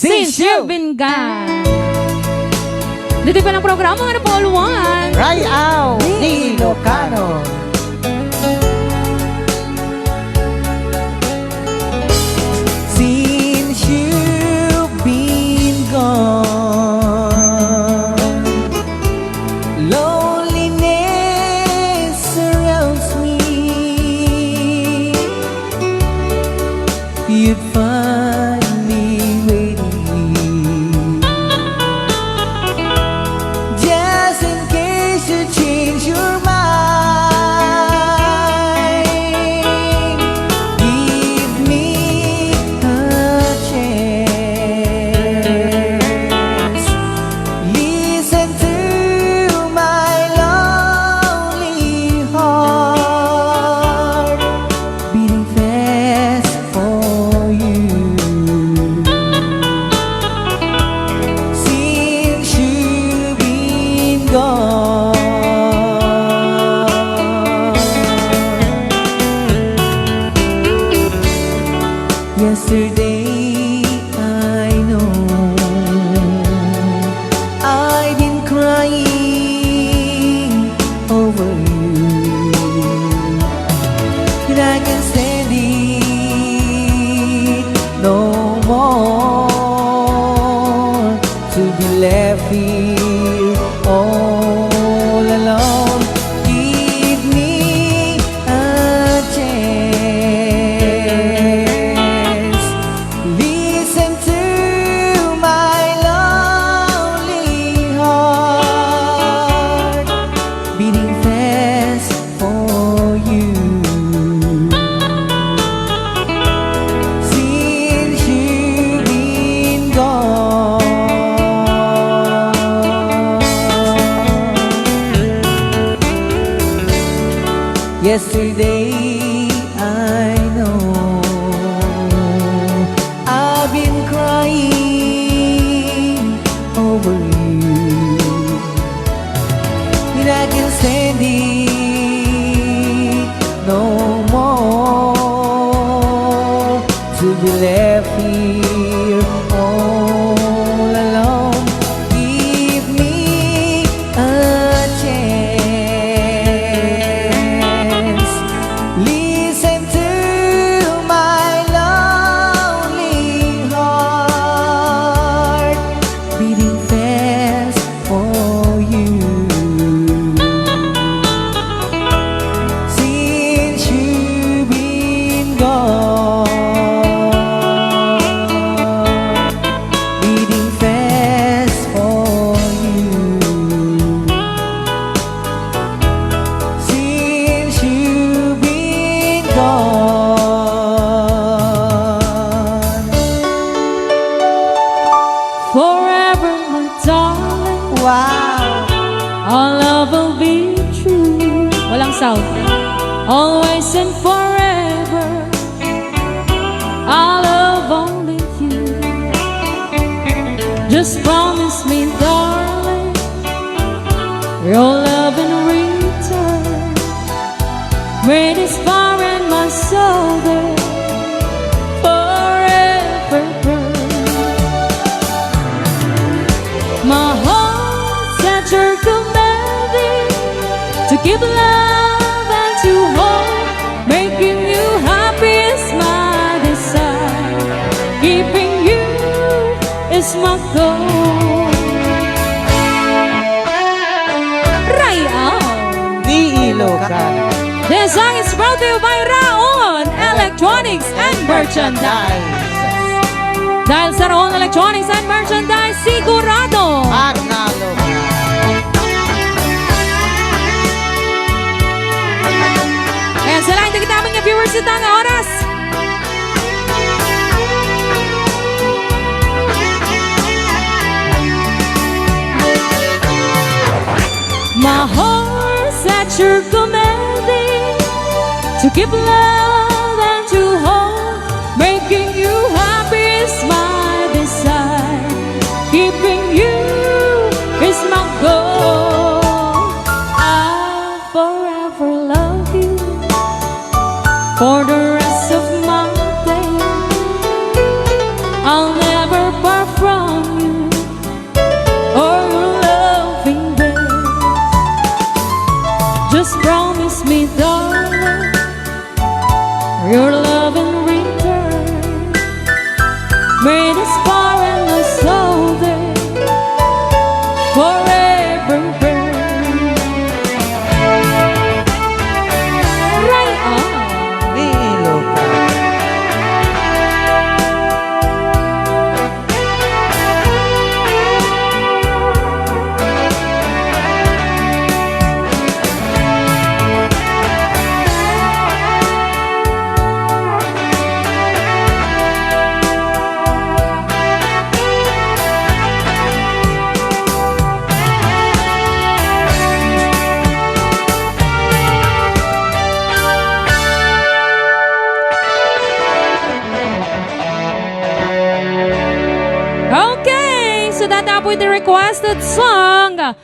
Since You've Been Gone. Dito pa ng programa ng Paul Juan. Rayaw ni Ilocano. Since you've been gone, loneliness surrounds me. You'd find me waiting, just in case you change your mind. Give me a chance. Listen to my lonely heart beating fast for you. Since you've been gone, yesterday I know I've been crying over you, and I can't stand it no more to be left here all alone. Give me a chance. Listen to my lonely heart beating fast for you. Since you've been gone, yesterday I know I've been crying over you, and I can't stand it no more to be left here all alone. Give me a chance. Listen to my lonely heart beating fast for you. Since you've been gone, beating fast for you. Since you've been gone. Forever, my darling, Wow! our love will be true. Walang sound. Always and forever, I love only you. Just promise me, darling, your love in return. Rain is far and my soul there forever burn. My heart's at your commanding to give love and to hold. Making you happy is my desire. Keeping you is my goal. Rayaw. Ni Ilocano. This song is brought to you by Raon Electronics and Merchandise. Dahil sa Raon Electronics and Merchandise, sigurado Manalo. Ayan, sa lahat ng namin yung viewers ito na oras. My heart's at your commanding to give love and to hold. Making you happy is my desire. Keeping you is my goal. I'll forever love you for the rest of my days. I'll never perfect that up with the requested song